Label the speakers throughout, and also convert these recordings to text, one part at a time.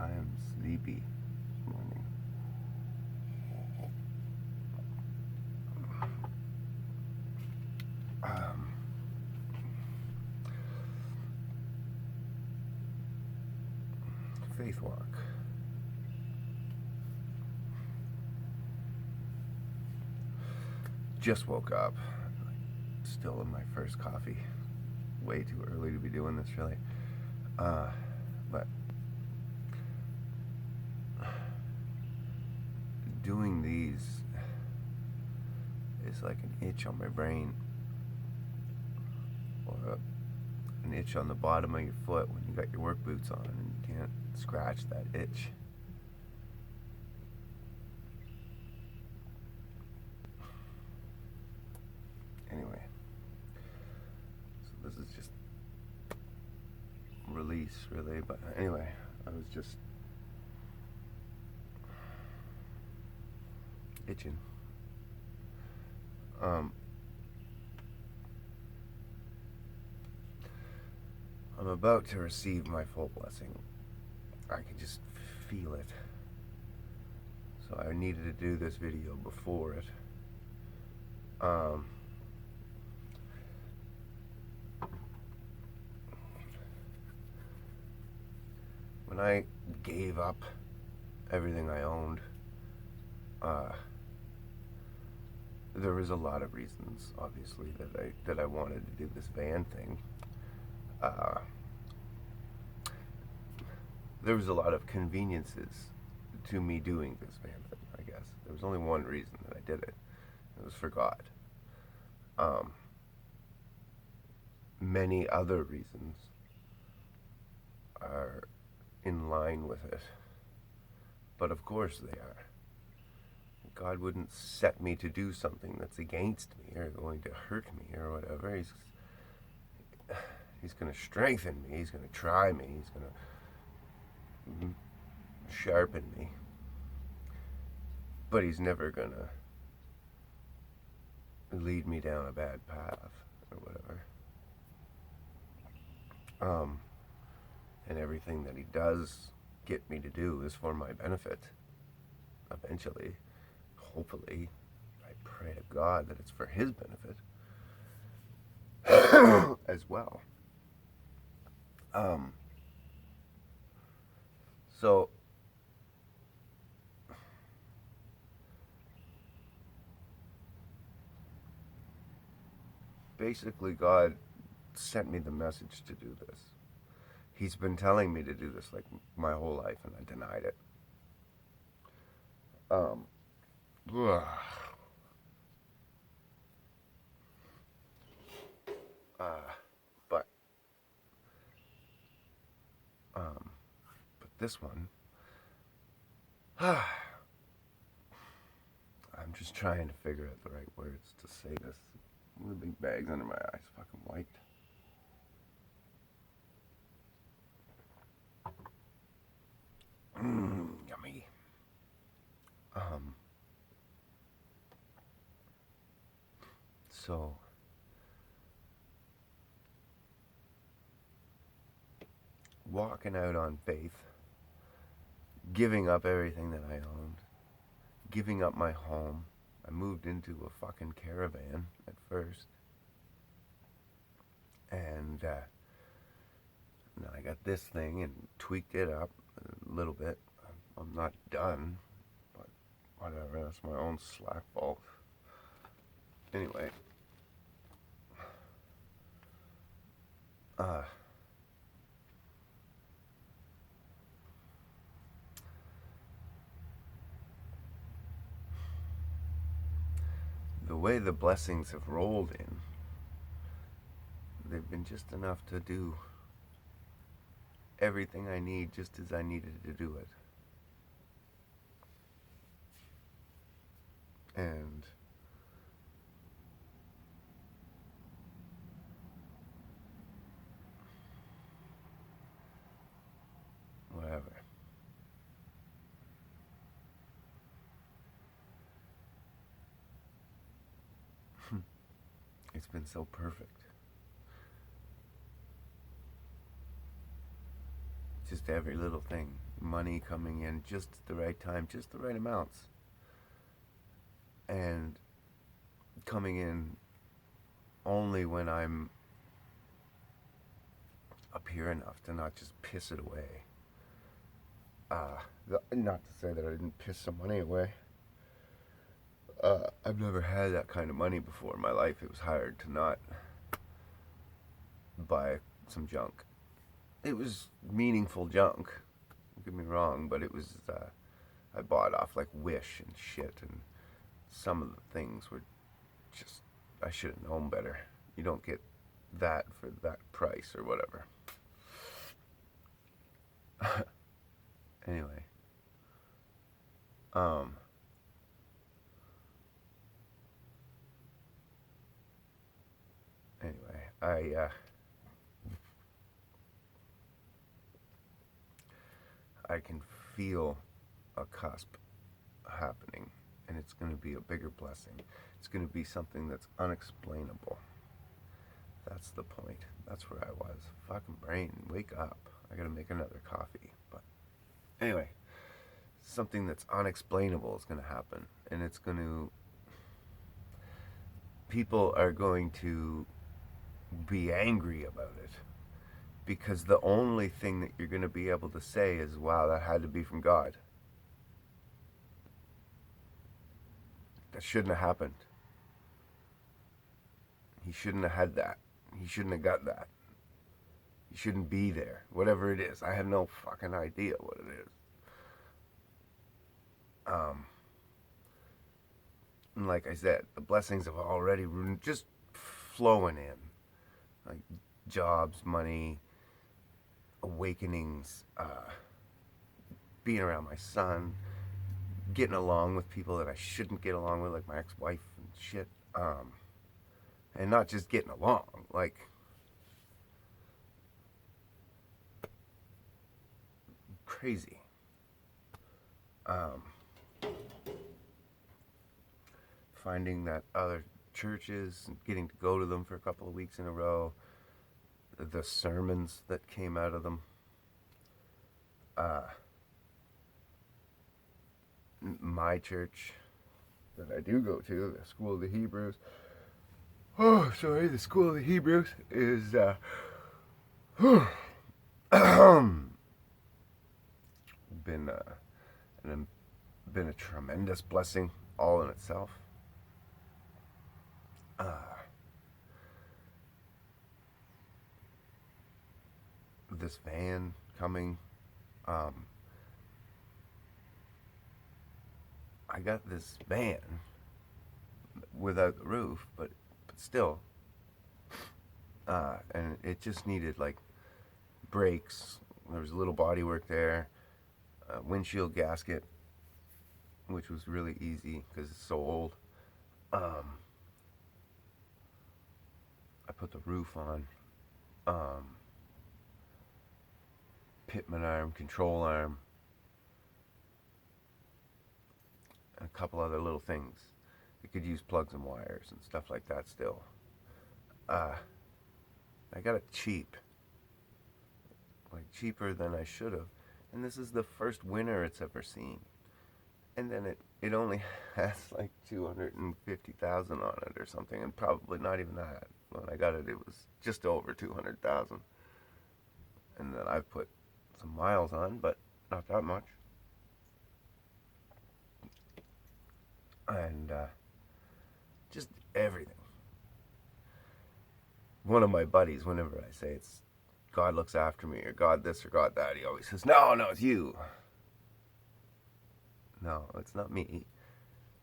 Speaker 1: I am sleepy this morning. Um, Faith walk. Just woke up. Still in my first coffee. Way too early to be doing this, really. But doing these is like an itch on my brain, or an itch on the bottom of your foot when you got your work boots on and you can't scratch that itch. Anyway, so this is just release, really. But anyway, I was just itching. I'm about to receive my full blessing. I can just feel it. So I needed to do this video before it. When I gave up everything I owned, there was a lot of reasons, obviously, that I wanted to do this van thing. There was a lot of conveniences to me doing this van thing, I guess. There was only one reason that I did it. It was for God. Many other reasons are in line with it. But of course they are. God wouldn't set me to do something that's against me or going to hurt me or whatever. He's going to strengthen me. He's going to try me. He's going to sharpen me. But he's never going to lead me down a bad path or whatever. And everything that he does get me to do is for my benefit. Eventually, hopefully, I pray to God that it's for his benefit as well. So basically, God sent me the message to do this. He's been telling me to do this like my whole life, and I denied it. But this one, I'm just trying to figure out the right words to say this. The big bags under my eyes, fucking wiped. Yummy. So walking out on faith, giving up everything that I owned, giving up my home. I moved into a fucking caravan at first. And then I got this thing and tweaked it up a little bit. I'm not done, but whatever, that's my own slack fault. Anyway, the way the blessings have rolled in, they've been just enough to do everything I need just as I needed to do it. And whatever. It's been so perfect. Just every little thing money coming in just at the right time, just the right amounts, and coming in only when I'm up here enough to not just piss it away. Not to say that I didn't piss some money away. I've never had that kind of money before in my life. It was hard to not buy some junk. It was meaningful junk, don't get me wrong, but it was, I bought off like Wish and shit, and some of the things were just, I should have known better. You don't get that for that price or whatever. Anyway, I can feel a cusp happening, and it's going to be a bigger blessing. It's going to be something that's unexplainable. That's the point. That's where I was. Fucking brain, wake up. I gotta make another coffee. But anyway, something that's unexplainable is going to happen, and it's going to, people are going to be angry about it, because the only thing that you're going to be able to say is, wow, that had to be from God. That shouldn't have happened. He shouldn't have had that. He shouldn't have got that. He shouldn't be there. Whatever it is. I have no fucking idea what it is. And like I said, the blessings have already just flowing in. Like jobs, money, awakenings, being around my son, getting along with people that I shouldn't get along with, like my ex-wife and shit. And not just getting along, like crazy. Finding that other churches and getting to go to them for a couple of weeks in a row, the sermons that came out of them, my church that I do go to, the School of the Hebrews. Oh, sorry, the School of the Hebrews is been a tremendous blessing all in itself. This van coming, I got this van without the roof, but still, and it just needed like brakes. There was a little body work there, windshield gasket, which was really easy because it's so old. I put the roof on, pitman arm, control arm, and a couple other little things. You could use plugs and wires and stuff like that still. I got it cheap. Like cheaper than I should have. And this is the first winter it's ever seen. And then it only has like 250,000 on it or something, and probably not even that. When I got it, it was just over 200,000. And then I've put some miles on, but not that much. And just everything. One of my buddies, whenever I say it's God looks after me, or God this or God that, he always says, no, it's you. No, it's not me.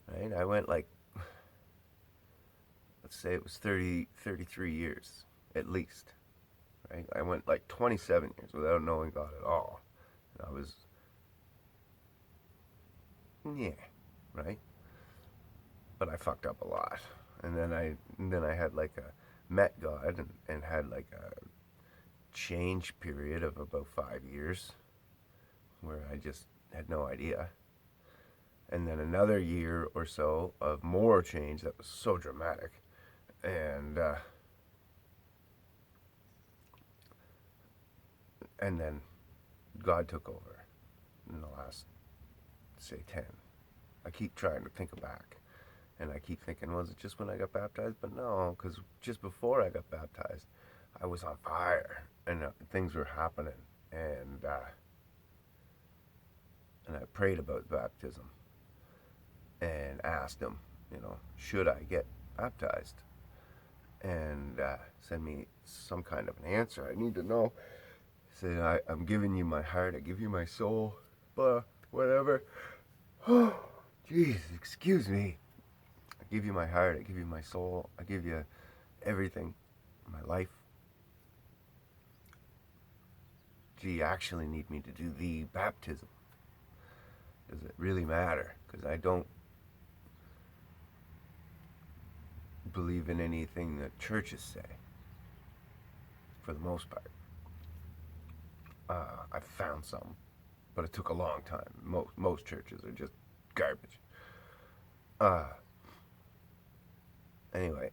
Speaker 1: Right? I went like, let's say it was 33 years, at least. Right? I went like 27 years without knowing God at all. And I was, yeah, right? But I fucked up a lot. And then I had like met God and had like a change period of about 5 years where I just had no idea. And then another year or so of more change that was so dramatic. And then God took over. in the last, say, 10. I keep trying to think back. And I keep thinking, was it just when I got baptized? But no, because just before I got baptized, I was on fire and things were happening. And I prayed about baptism and asked him, should I get baptized? And send me some kind of an answer. I need to know. He said, I'm giving you my heart, I give you my soul, but whatever. Oh, jeez, excuse me. I give you my heart, I give you my soul, I give you everything, my life. Do you actually need me to do the baptism? Does it really matter? Because I don't believe in anything that churches say, for the most part. I found some, but it took a long time. Most churches are just garbage. Anyway,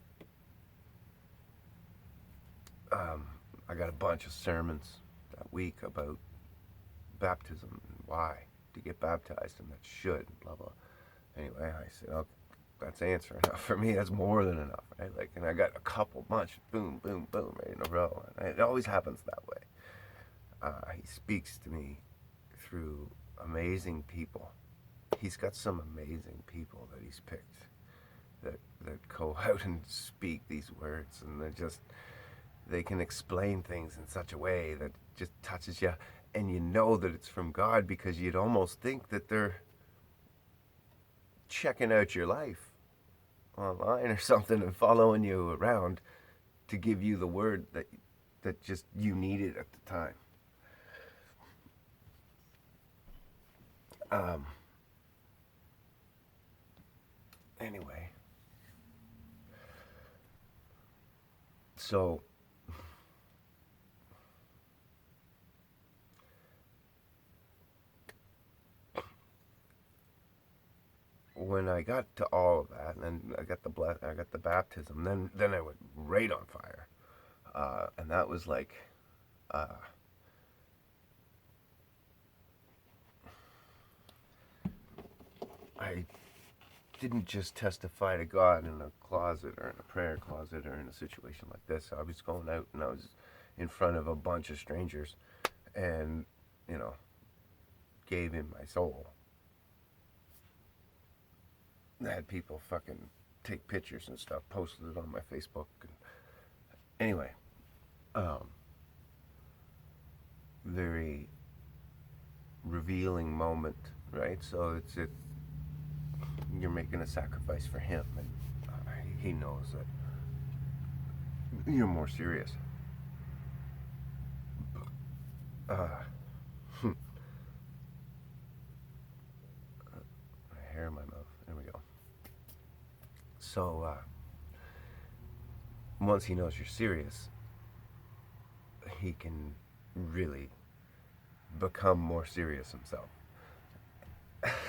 Speaker 1: I got a bunch of sermons that week about baptism and why to get baptized and that should, blah, blah. Anyway, I said, okay, that's answer enough for me. That's more than enough, right? And I got a couple, bunch, boom, boom, boom, right in a row. And it always happens that way. He speaks to me through amazing people. He's got some amazing people that he's picked that go out and speak these words, and they can explain things in such a way that just touches you, and you know that it's from God because you'd almost think that they're checking out your life online or something and following you around to give you the word that just you needed at the time. Anyway, so when I got to all of that, and then I got the baptism, then I went right on fire, and that was like, I didn't just testify to God in a closet or in a prayer closet or in a situation like this. I was going out and I was in front of a bunch of strangers, and gave him my soul. I had people fucking take pictures and stuff, posted it on my Facebook. Anyway, very revealing moment, right? So it's you're making a sacrifice for him, and he knows that you're more serious. Hair in my mouth. There we go. So once he knows you're serious, he can really become more serious himself.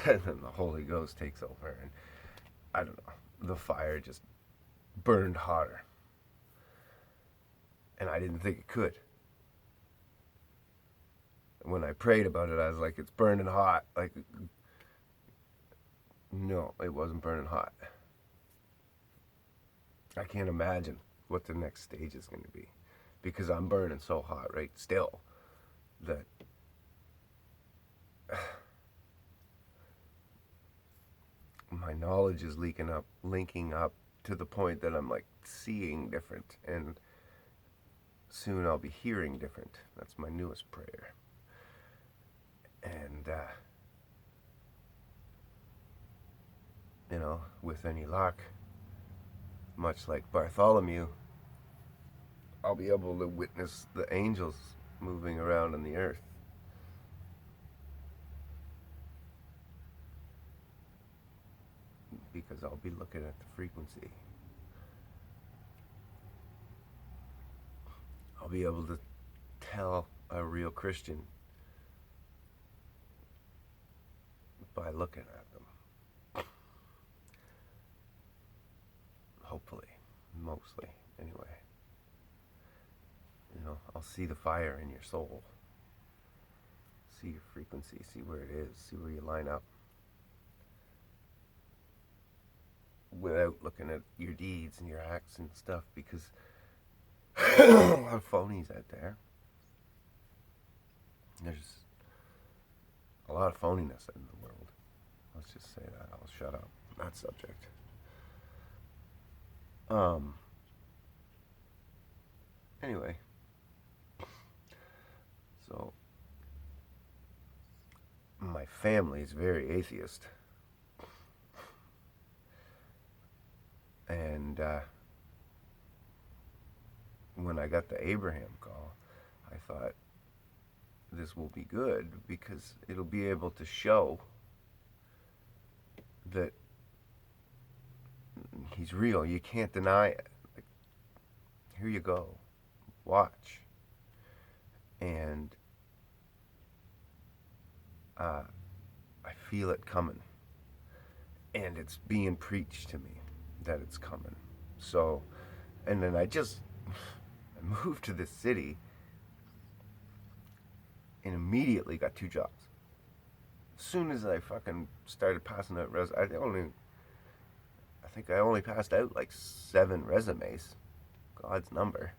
Speaker 1: And then the Holy Ghost takes over, and I don't know, the fire just burned hotter. And I didn't think it could. When I prayed about it, I was like, it's burning hot. Like, no, it wasn't burning hot. I can't imagine what the next stage is going to be, because I'm burning so hot right still that my knowledge is linking up to the point that I'm like seeing different, and soon I'll be hearing different. That's my newest prayer. And with any luck, much like Bartholomew, I'll be able to witness the angels moving around on the earth. Because I'll be looking at the frequency. I'll be able to tell a real Christian by looking at them. Hopefully. Mostly, anyway. I'll see the fire in your soul. see your frequency, see where it is, see where you line up, without looking at your deeds and your acts and stuff, because a lot of phonies out there. There's a lot of phoniness in the world. Let's just say that. I'll shut up on that subject. Anyway, so my family is very atheist. And when I got the Abraham call, I thought, this will be good because it'll be able to show that he's real. You can't deny it. Like, here you go. Watch. And I feel it coming. And it's being preached to me that it's coming. So, and then I moved to this city and immediately got 2 jobs. As soon as I fucking started passing out I think I only passed out like 7 resumes. God's number.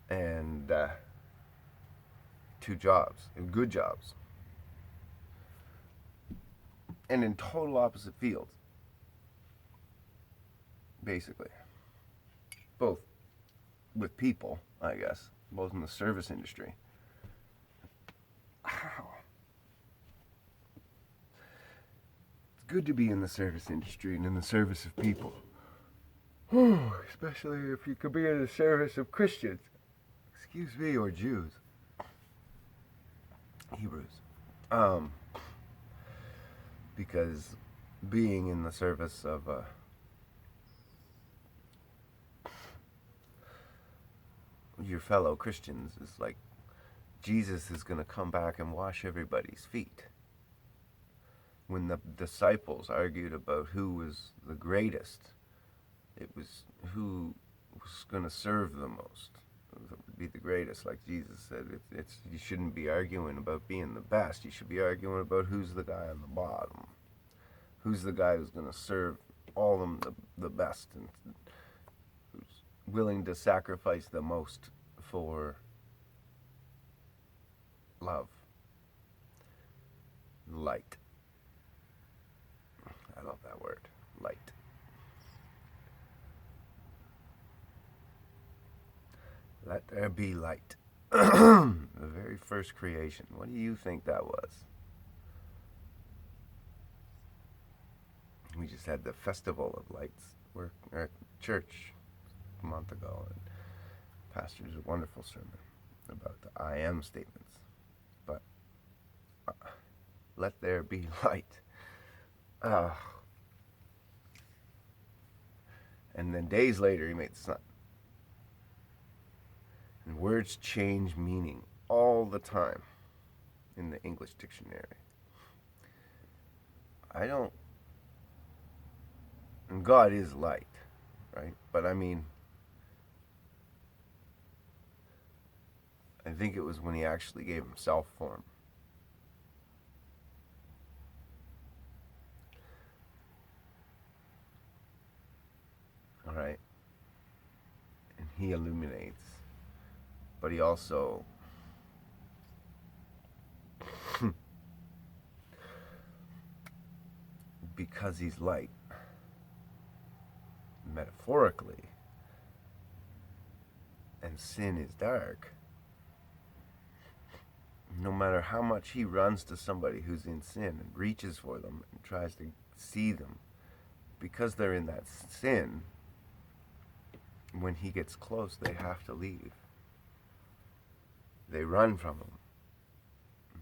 Speaker 1: And 2 jobs. And good jobs. And in total opposite fields. Basically. Both with people, I guess. Both in the service industry. Wow. It's good to be in the service industry and in the service of people. Especially if you could be in the service of Christians. Excuse me, or Jews. Hebrews. Because being in the service of your fellow Christians is like Jesus is going to come back and wash everybody's feet. When the disciples argued about who was the greatest, it was who was going to serve the most, be the greatest. Like Jesus said, you shouldn't be arguing about being the best. You should be arguing about who's the guy on the bottom, who's the guy who's going to serve all of them the best, and who's willing to sacrifice the most for love, light. I love that word, light. Let there be light. The very first creation. What do you think that was? We just had the Festival of Lights. We're at church a month ago, and pastor did a wonderful sermon about the I am statements. But let there be light. And then days later, he made the sun. And words change meaning all the time in the English dictionary. And God is light, right? But I mean, I think it was when he actually gave himself form. All right? And he illuminates. But he also because he's light, metaphorically, and sin is dark, no matter how much he runs to somebody who's in sin and reaches for them and tries to see them, because they're in that sin, when he gets close, they have to leave. They run from him.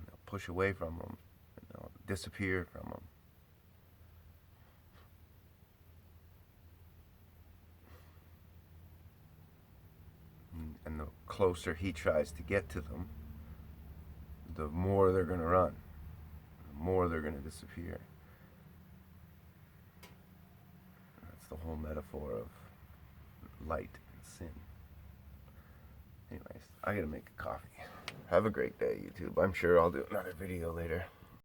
Speaker 1: They'll push away from him. And they'll disappear from him. And the closer he tries to get to them, the more they're going to run. The more they're going to disappear. That's the whole metaphor of light and sin. Anyways, I gotta make a coffee. Have a great day, YouTube. I'm sure I'll do another video later.